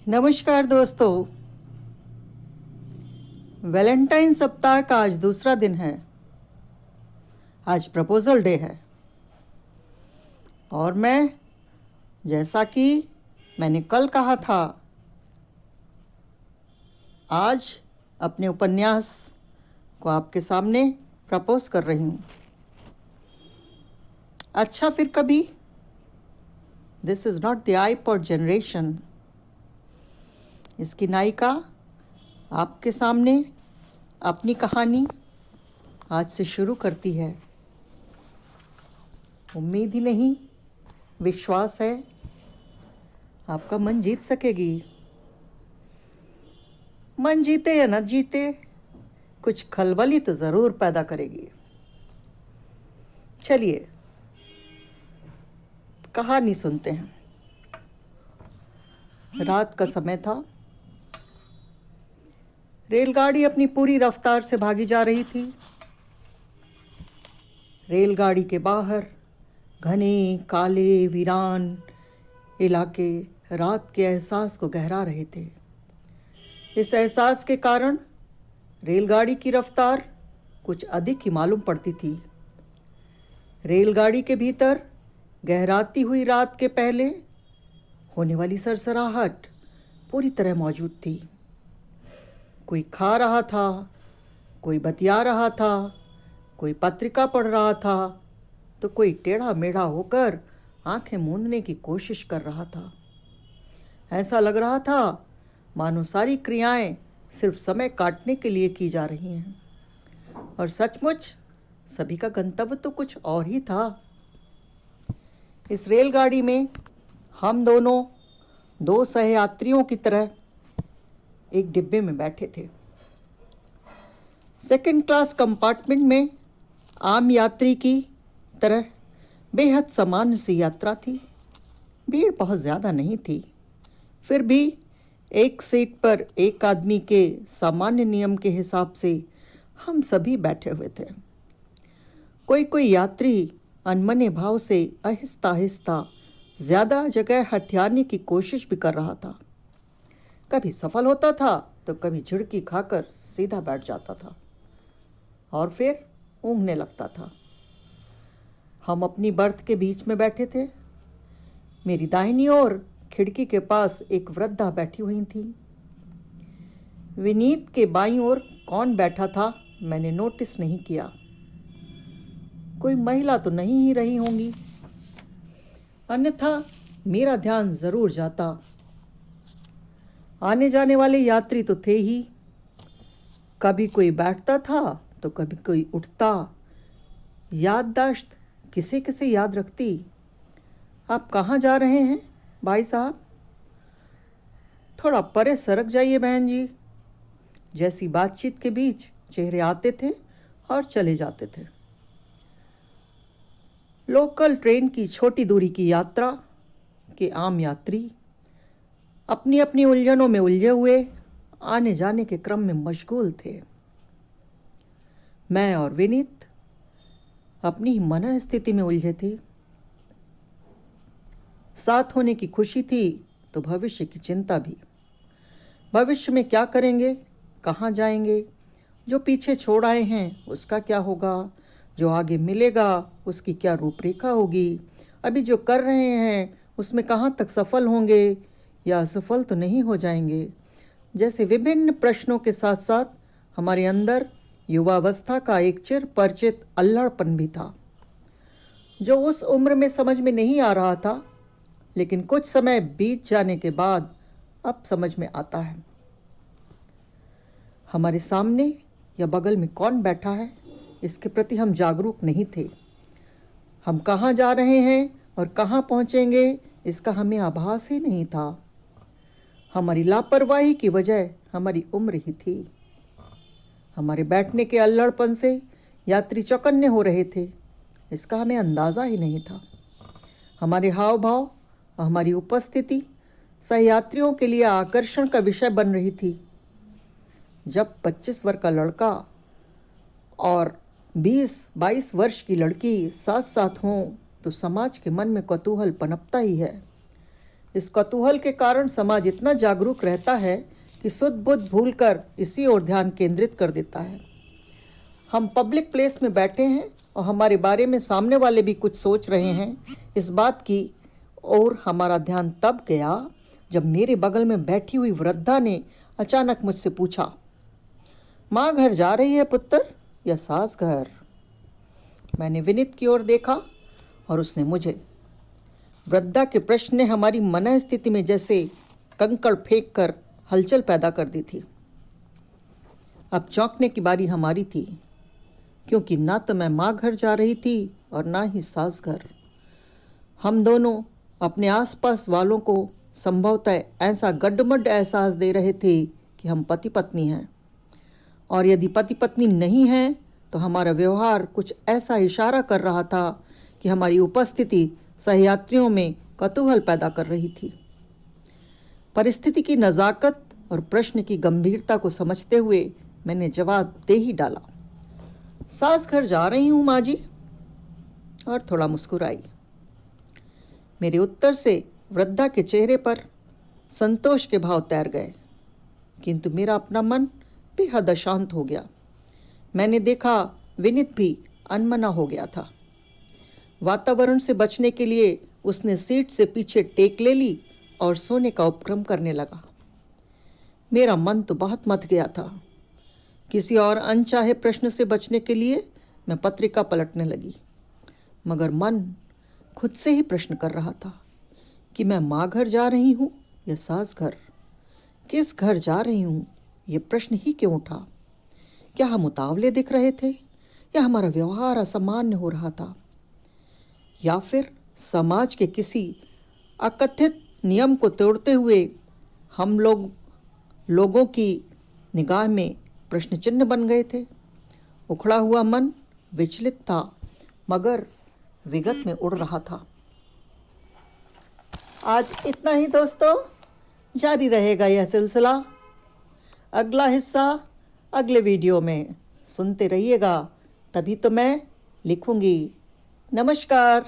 नमस्कार दोस्तों। वैलेंटाइन सप्ताह का आज दूसरा दिन है। आज प्रपोजल डे है और मैं, जैसा कि मैंने कल कहा था, आज अपने उपन्यास को आपके सामने प्रपोज कर रही हूँ। अच्छा, फिर कभी this is not the iPod generation. इसकी नायिका आपके सामने अपनी कहानी आज से शुरू करती है। उम्मीद ही नहीं, विश्वास है आपका मन जीत सकेगी। मन जीते या न जीते, कुछ खलबली तो ज़रूर पैदा करेगी। चलिए कहानी सुनते हैं। रात का समय था। रेलगाड़ी अपनी पूरी रफ्तार से भागी जा रही थी। रेलगाड़ी के बाहर घने काले वीरान इलाके रात के एहसास को गहरा रहे थे। इस एहसास के कारण रेलगाड़ी की रफ्तार कुछ अधिक ही मालूम पड़ती थी। रेलगाड़ी के भीतर गहराती हुई रात के पहले होने वाली सरसराहट पूरी तरह मौजूद थी। कोई खा रहा था, कोई बतिया रहा था, कोई पत्रिका पढ़ रहा था, तो कोई टेढ़ा मेढ़ा होकर आंखें मूंदने की कोशिश कर रहा था। ऐसा लग रहा था मानो सारी क्रियाएं सिर्फ समय काटने के लिए की जा रही हैं, और सचमुच सभी का गंतव्य तो कुछ और ही था। इस रेलगाड़ी में हम दोनों दो सहयात्रियों की तरह एक डिब्बे में बैठे थे। सेकंड क्लास कंपार्टमेंट में आम यात्री की तरह बेहद सामान्य सी यात्रा थी। भीड़ बहुत ज़्यादा नहीं थी, फिर भी एक सीट पर एक आदमी के सामान्य नियम के हिसाब से हम सभी बैठे हुए थे। कोई कोई यात्री अनमने भाव से आहिस्ता आहिस्ता ज़्यादा जगह हथियाने की कोशिश भी कर रहा था। कभी सफल होता था तो कभी झिड़की खाकर सीधा बैठ जाता था और फिर ऊँघने लगता था। हम अपनी बर्थ के बीच में बैठे थे। मेरी दाहिनी ओर खिड़की के पास एक वृद्धा बैठी हुई थी। विनीत के बाईं ओर कौन बैठा था मैंने नोटिस नहीं किया। कोई महिला तो नहीं ही रही होंगी, अन्यथा मेरा ध्यान जरूर जाता। आने जाने वाले यात्री तो थे ही। कभी कोई बैठता था तो कभी कोई उठता। याददाश्त किसे किसे याद रखती। आप कहाँ जा रहे हैं भाई साहब? थोड़ा परे सरक जाइए बहन जी। जैसी बातचीत के बीच चेहरे आते थे और चले जाते थे। लोकल ट्रेन की छोटी दूरी की यात्रा के आम यात्री अपनी अपनी उलझनों में उलझे हुए आने जाने के क्रम में मशगूल थे। मैं और विनीत अपनी ही मन स्थिति में उलझे थे। साथ होने की खुशी थी तो भविष्य की चिंता भी। भविष्य में क्या करेंगे, कहाँ जाएंगे, जो पीछे छोड़ आए हैं उसका क्या होगा, जो आगे मिलेगा उसकी क्या रूपरेखा होगी, अभी जो कर रहे हैं उसमें कहाँ तक सफल होंगे या असफल तो नहीं हो जाएंगे। जैसे विभिन्न प्रश्नों के साथ साथ हमारे अंदर युवावस्था का एक चिर परिचित अल्हड़पन भी था, जो उस उम्र में समझ में नहीं आ रहा था, लेकिन कुछ समय बीत जाने के बाद अब समझ में आता है। हमारे सामने या बगल में कौन बैठा है इसके प्रति हम जागरूक नहीं थे। हम कहाँ जा रहे हैं और कहाँ पहुँचेंगे इसका हमें आभास ही नहीं था। हमारी लापरवाही की वजह हमारी उम्र ही थी। हमारे बैठने के अल्हड़पन से यात्री चौकन्ने हो रहे थे, इसका हमें अंदाज़ा ही नहीं था। हमारे हाव भाव और हमारी उपस्थिति सहयात्रियों के लिए आकर्षण का विषय बन रही थी। जब 25 वर्ष का लड़का और 20-22 वर्ष की लड़की साथ साथ हों तो समाज के मन में कौतूहल पनपता ही है। इस कौतूहल के कारण समाज इतना जागरूक रहता है कि सुध बुध भूलकर इसी ओर ध्यान केंद्रित कर देता है। हम पब्लिक प्लेस में बैठे हैं और हमारे बारे में सामने वाले भी कुछ सोच रहे हैं, इस बात की ओर हमारा ध्यान तब गया जब मेरे बगल में बैठी हुई वृद्धा ने अचानक मुझसे पूछा, माँ घर जा रही है पुत्र या सास घर? मैंने विनीत की ओर देखा और उसने मुझे। वृद्धा के प्रश्न ने हमारी मन स्थिति में जैसे कंकड़ फेंक कर हलचल पैदा कर दी थी। अब चौंकने की बारी हमारी थी, क्योंकि ना तो मैं माँ घर जा रही थी और ना ही सास घर। हम दोनों अपने आसपास वालों को संभवतः ऐसा गड्ढमड्ढ एहसास दे रहे थे कि हम पति पत्नी हैं, और यदि पति पत्नी नहीं हैं तो हमारा व्यवहार कुछ ऐसा इशारा कर रहा था कि हमारी उपस्थिति सहयात्रियों में कौतूहल पैदा कर रही थी। परिस्थिति की नज़ाकत और प्रश्न की गंभीरता को समझते हुए मैंने जवाब दे ही डाला, सास घर जा रही हूँ माँ जी, और थोड़ा मुस्कुराई। मेरे उत्तर से वृद्धा के चेहरे पर संतोष के भाव तैर गए, किंतु मेरा अपना मन बेहद अशांत हो गया। मैंने देखा विनीत भी अनमना हो गया था। वातावरण से बचने के लिए उसने सीट से पीछे टेक ले ली और सोने का उपक्रम करने लगा। मेरा मन तो बहुत मथ गया था। किसी और अनचाहे प्रश्न से बचने के लिए मैं पत्रिका पलटने लगी, मगर मन खुद से ही प्रश्न कर रहा था कि मैं माँ घर जा रही हूँ या सास घर? किस घर जा रही हूँ, ये प्रश्न ही क्यों उठा? क्या हम उतावले दिख रहे थे या हमारा व्यवहार असामान्य हो रहा था, या फिर समाज के किसी अकथित नियम को तोड़ते हुए हम लोगों की निगाह में प्रश्न चिन्ह बन गए थे? उखड़ा हुआ मन विचलित था, मगर विगत में उड़ रहा था। आज इतना ही दोस्तों, जारी रहेगा यह सिलसिला। अगला हिस्सा अगले वीडियो में सुनते रहिएगा, तभी तो मैं लिखूंगी। नमस्कार।